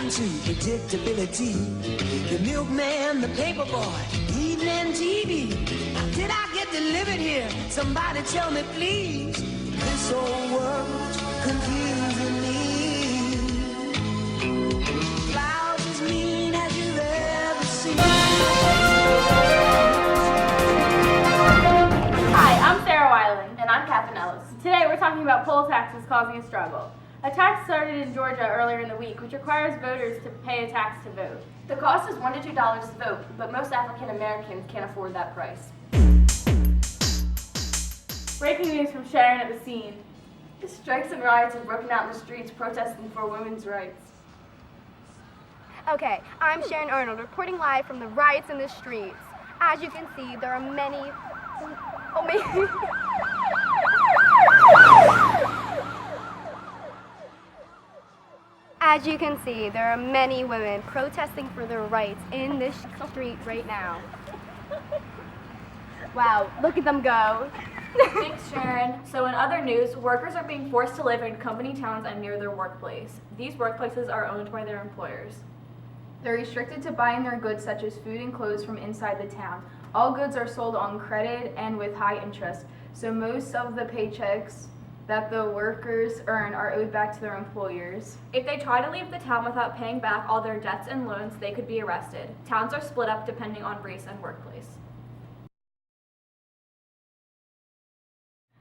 happened to predictability? The milkman, the paper boy, evening TV. Now, did I get delivered here? Somebody tell me, please. This whole world's confusing me. Clouds as mean as you've ever seen. Hi, I'm Sarah Weiland. And I'm Catherine Ellis. Today we're talking about poll taxes causing a struggle. A tax started in Georgia earlier in the week, which requires voters to pay a tax to vote. The cost is $1 to $2 to vote, but most African Americans can't afford that price. Breaking news from Sharon at the scene. Strikes and riots have broken out in the streets protesting for women's rights. Okay, I'm Sharon Arnold, reporting live from the riots in the streets. As you can see, there are many... As you can see, there are many women protesting for their rights in this street right now. Wow, look at them go. Thanks, Sharon. So in other news, workers are being forced to live in company towns and near their workplace. These workplaces are owned by their employers. They're restricted to buying their goods such as food and clothes from inside the town. All goods are sold on credit and with high interest, so most of the paychecks that the workers earn are owed back to their employers. If they try to leave the town without paying back all their debts and loans, they could be arrested. Towns are split up depending on race and workplace.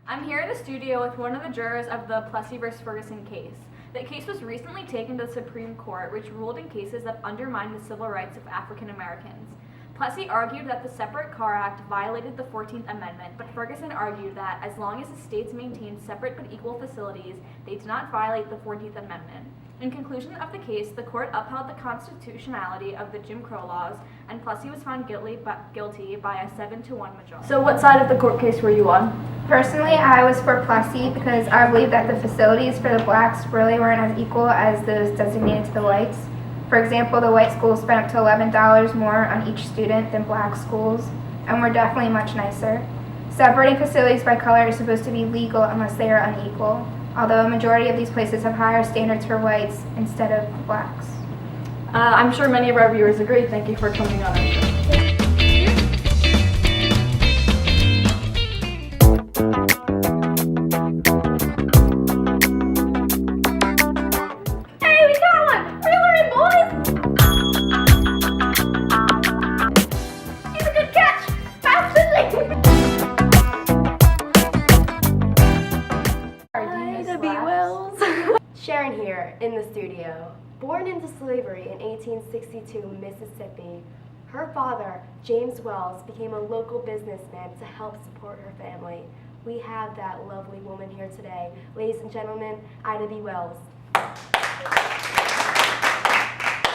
I'm here in the studio with one of the jurors of the Plessy v. Ferguson case. The case was recently taken to the Supreme Court, which ruled in cases that undermine the civil rights of African Americans. Plessy argued that the Separate Car Act violated the 14th Amendment, but Ferguson argued that as long as the states maintained separate but equal facilities, they did not violate the 14th Amendment. In conclusion of the case, the court upheld the constitutionality of the Jim Crow laws, and Plessy was found guilty by a 7-1 majority. So what side of the court case were you on? Personally, I was for Plessy because I believe that the facilities for the blacks really weren't as equal as those designated to the whites. For example, the white schools spent up to $11 more on each student than black schools, and were definitely much nicer. Separating facilities by color is supposed to be legal unless they are unequal, although a majority of these places have higher standards for whites instead of blacks. I'm sure many of our viewers agree. Thank you for coming on our show. Sharon here in the studio. Born into slavery in 1862 Mississippi, her father, James Wells, became a local businessman to help support her family. We have that lovely woman here today. Ladies and gentlemen, Ida B. Wells.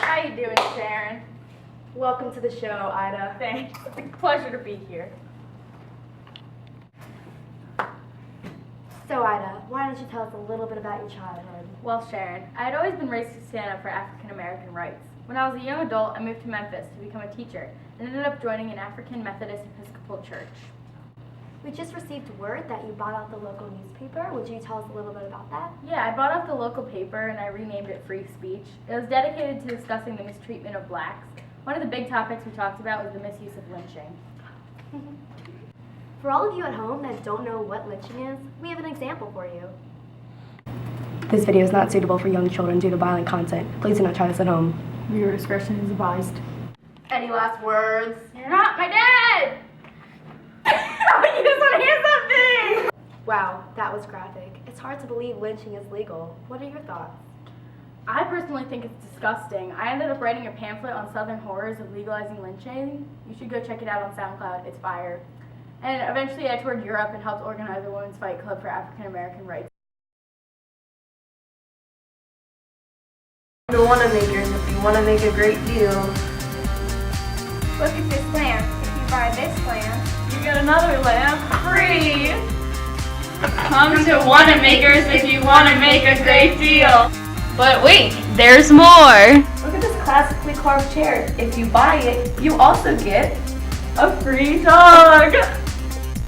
How you doing, Sharon? Welcome to the show, Ida. Thanks. It's a pleasure to be here. So Ida, why don't you tell us a little bit about your childhood? Well, Sharon, I had always been raised to stand up for African American rights. When I was a young adult, I moved to Memphis to become a teacher and ended up joining an African Methodist Episcopal church. We just received word that you bought out the local newspaper. Would you tell us a little bit about that? Yeah, I bought out the local paper and I renamed it Free Speech. It was dedicated to discussing the mistreatment of blacks. One of the big topics we talked about was the misuse of lynching. For all of you at home that don't know what lynching is, we have an example for you. This video is not suitable for young children due to violent content. Please do not try this at home. Viewer discretion is advised. Any last words? You're not my dad! You just want to hear something! Wow, that was graphic. It's hard to believe lynching is legal. What are your thoughts? I personally think it's disgusting. I ended up writing a pamphlet on Southern horrors of legalizing lynching. You should go check it out on SoundCloud. It's fire. And eventually I toured Europe and helped organize a women's fight club for African American rights. The Wannamakers, if you want to make a great deal. Look at this lamp. If you buy this lamp, You get another lamp free! Come to Wannamakers if you want to make a great deal. But wait, there's more! Look at this classically carved chair. If you buy it, you also get A free dog!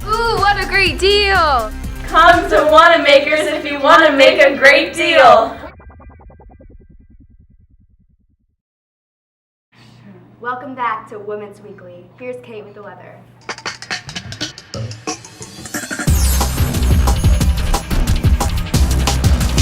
ooh, what a great deal! Come to Wannamakers if you want to make a great deal. Welcome back to Women's Weekly. Here's Kate with the weather.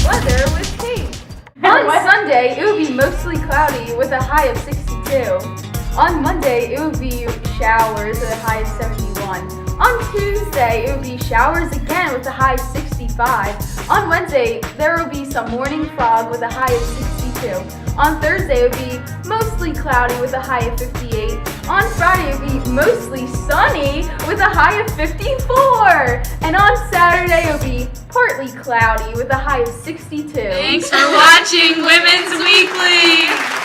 Weather with Kate. On Sunday, it will be mostly cloudy with a high of 62. On Monday, it will be showers with a high of 71. On Tuesday, it will be showers again with a high of 65. On Wednesday, there will be some morning fog with a high of 62. On Thursday, it will be mostly cloudy with a high of 58. On Friday, it will be mostly sunny with a high of 54. And on Saturday, it will be partly cloudy with a high of 62. Thanks for watching Women's Weekly!